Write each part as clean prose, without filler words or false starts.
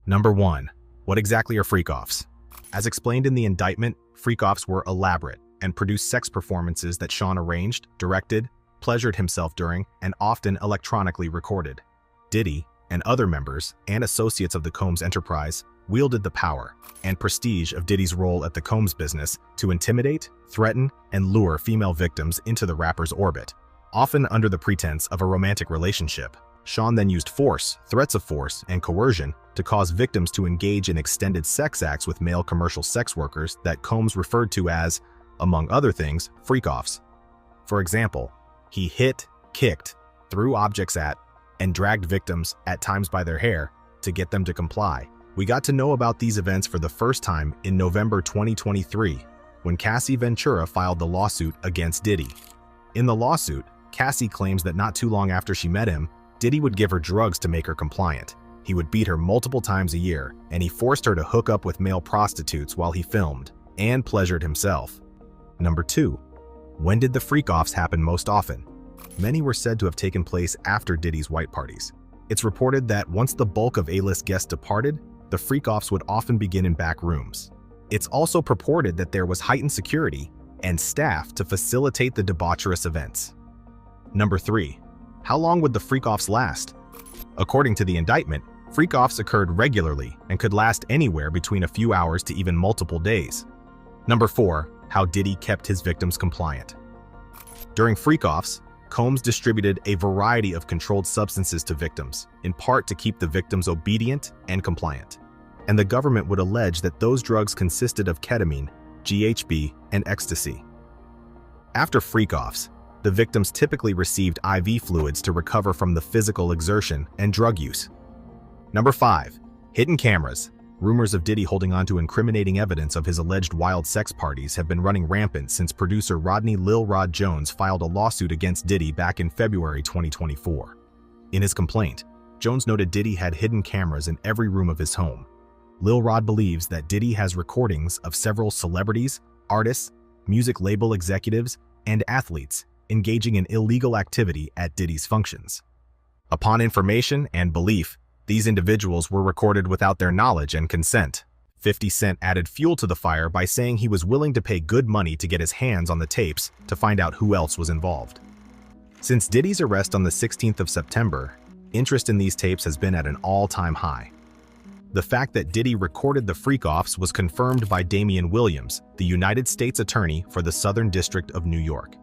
Number 1. What exactly are freak-offs? As explained in the indictment, freak-offs were elaborate and produced sex performances that Sean arranged, directed, pleasured himself during, and often electronically recorded. Diddy and other members and associates of the Combs enterprise wielded the power and prestige of Diddy's role at the Combs business to intimidate, threaten, and lure female victims into the rapper's orbit, often under the pretense of a romantic relationship. Sean then used force, threats of force, and coercion to cause victims to engage in extended sex acts with male commercial sex workers that Combs referred to as, among other things, freak-offs. For example, he hit, kicked, threw objects at, and dragged victims, at times by their hair, to get them to comply. We got to know about these events for the first time in November 2023, when Cassie Ventura filed the lawsuit against Diddy. In the lawsuit, Cassie claims that not too long after she met him, Diddy would give her drugs to make her compliant. He would beat her multiple times a year, and he forced her to hook up with male prostitutes while he filmed, and pleasured himself. Number 2. When did the freak-offs happen most often? Many were said to have taken place after Diddy's white parties. It's reported that once the bulk of A-list guests departed, the freak-offs would often begin in back rooms. It's also purported that there was heightened security and staff to facilitate the debaucherous events. Number 3. How long would the freak-offs last? According to the indictment, freak-offs occurred regularly and could last anywhere between a few hours to even multiple days. Number 4. How Diddy kept his victims compliant. During freak-offs, Combs distributed a variety of controlled substances to victims, in part to keep the victims obedient and compliant. And the government would allege that those drugs consisted of ketamine, GHB, and ecstasy. After freak-offs, the victims typically received IV fluids to recover from the physical exertion and drug use. Number 5. Hidden cameras. Rumors of Diddy holding on to incriminating evidence of his alleged wild sex parties have been running rampant since producer Rodney Lil Rod Jones filed a lawsuit against Diddy back in February 2024. In his complaint, Jones noted Diddy had hidden cameras in every room of his home. Lil Rod believes that Diddy has recordings of several celebrities, artists, music label executives, and athletes engaging in illegal activity at Diddy's functions. Upon information and belief, these individuals were recorded without their knowledge and consent. 50 Cent added fuel to the fire by saying he was willing to pay good money to get his hands on the tapes to find out who else was involved. Since Diddy's arrest on the 16th of September, interest in these tapes has been at an all-time high. The fact that Diddy recorded the freak-offs was confirmed by Damian Williams, the United States Attorney for the Southern District of New York.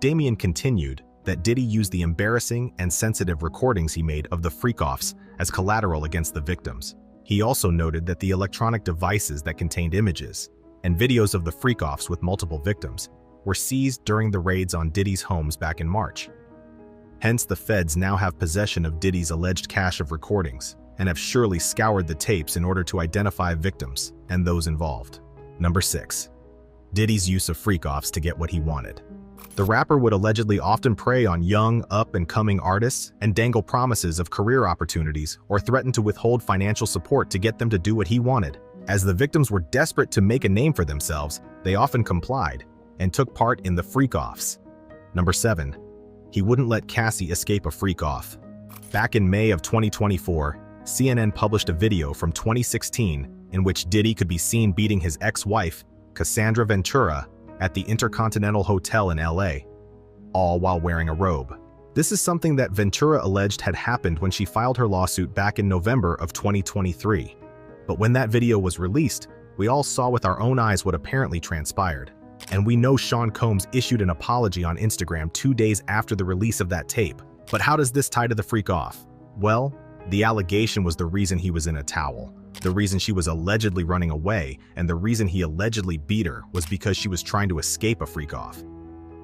Damian continued that Diddy used the embarrassing and sensitive recordings he made of the freak-offs as collateral against the victims. He also noted that the electronic devices that contained images and videos of the freak-offs with multiple victims were seized during the raids on Diddy's homes back in March. Hence, the feds now have possession of Diddy's alleged cache of recordings and have surely scoured the tapes in order to identify victims and those involved. Number 6. Diddy's use of freak-offs to get what he wanted. The rapper would allegedly often prey on young, up-and-coming artists and dangle promises of career opportunities or threaten to withhold financial support to get them to do what he wanted. As the victims were desperate to make a name for themselves, they often complied and took part in the freak-offs. Number 7. He wouldn't let Cassie escape a freak-off. Back in May of 2024, CNN published a video from 2016 in which Diddy could be seen beating his ex-wife, Cassandra Ventura, at the Intercontinental Hotel in LA, all while wearing a robe. This is something that Ventura alleged had happened when she filed her lawsuit back in November of 2023. But when that video was released, we all saw with our own eyes what apparently transpired. And we know Sean Combs issued an apology on Instagram 2 days after the release of that tape. But how does this tie to the freak-off? Well, the allegation was the reason he was in a towel. The reason she was allegedly running away, and the reason he allegedly beat her was because she was trying to escape a freak-off.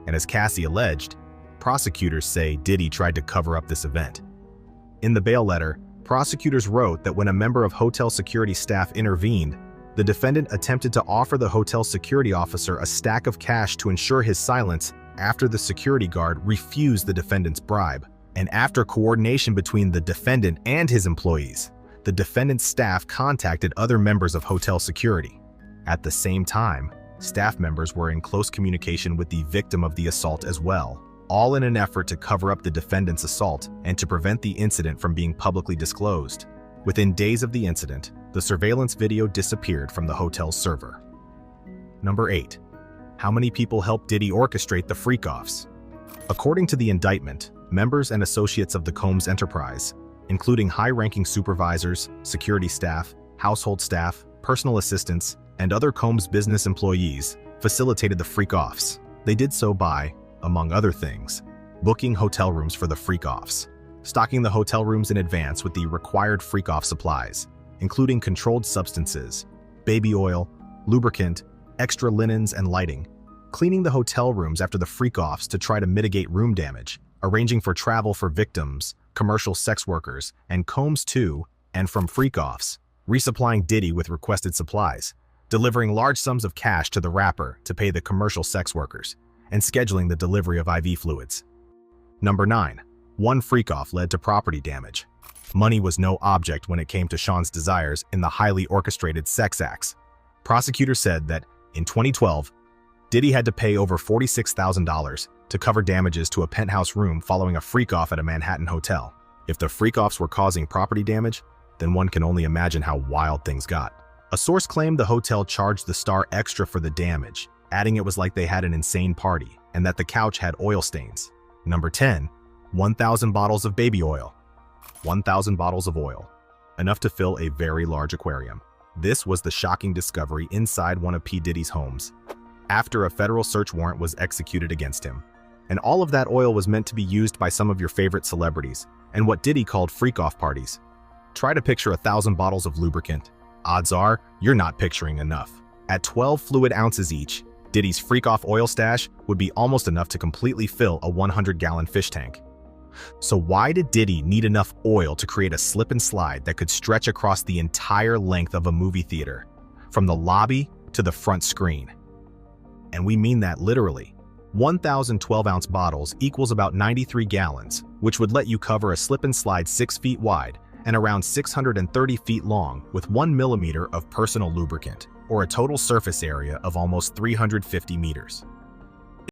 And as Cassie alleged, prosecutors say Diddy tried to cover up this event. In the bail letter, prosecutors wrote that when a member of hotel security staff intervened, the defendant attempted to offer the hotel security officer a stack of cash to ensure his silence after the security guard refused the defendant's bribe. And after coordination between the defendant and his employees, the defendant's staff contacted other members of hotel security. At the same time, staff members were in close communication with the victim of the assault as well, all in an effort to cover up the defendant's assault and to prevent the incident from being publicly disclosed. Within days of the incident, the surveillance video disappeared from the hotel's server. Number 8. How many people helped Diddy orchestrate the freak-offs? According to the indictment, members and associates of the Combs enterprise, including high-ranking supervisors, security staff, household staff, personal assistants, and other Combs business employees, facilitated the freak-offs. They did so by, among other things, booking hotel rooms for the freak-offs, stocking the hotel rooms in advance with the required freak-off supplies, including controlled substances, baby oil, lubricant, extra linens, and lighting, cleaning the hotel rooms after the freak-offs to try to mitigate room damage, arranging for travel for victims, commercial sex workers, and Combs to and from freak-offs, resupplying Diddy with requested supplies, delivering large sums of cash to the rapper to pay the commercial sex workers, and scheduling the delivery of IV fluids. Number 9. One freak-off led to property damage. Money was no object when it came to Sean's desires in the highly orchestrated sex acts. Prosecutors said that, in 2012, Diddy had to pay over $46,000 to cover damages to a penthouse room following a freak-off at a Manhattan hotel. If the freak-offs were causing property damage, then one can only imagine how wild things got. A source claimed the hotel charged the star extra for the damage, adding it was like they had an insane party, and that the couch had oil stains. Number 10. 1,000 bottles of baby oil. 1,000 bottles of oil. Enough to fill a very large aquarium. This was the shocking discovery inside one of P. Diddy's homes, after a federal search warrant was executed against him. And all of that oil was meant to be used by some of your favorite celebrities, and what Diddy called freak-off parties. Try to picture 1,000 bottles of lubricant. Odds are, you're not picturing enough. At 12 fluid ounces each, Diddy's freak-off oil stash would be almost enough to completely fill a 100-gallon fish tank. So why did Diddy need enough oil to create a slip and slide that could stretch across the entire length of a movie theater, from the lobby to the front screen? And we mean that literally. 1,000 12-ounce bottles equals about 93 gallons, which would let you cover a slip and slide 6 feet wide and around 630 feet long with 1 millimeter of personal lubricant, or a total surface area of almost 350 meters.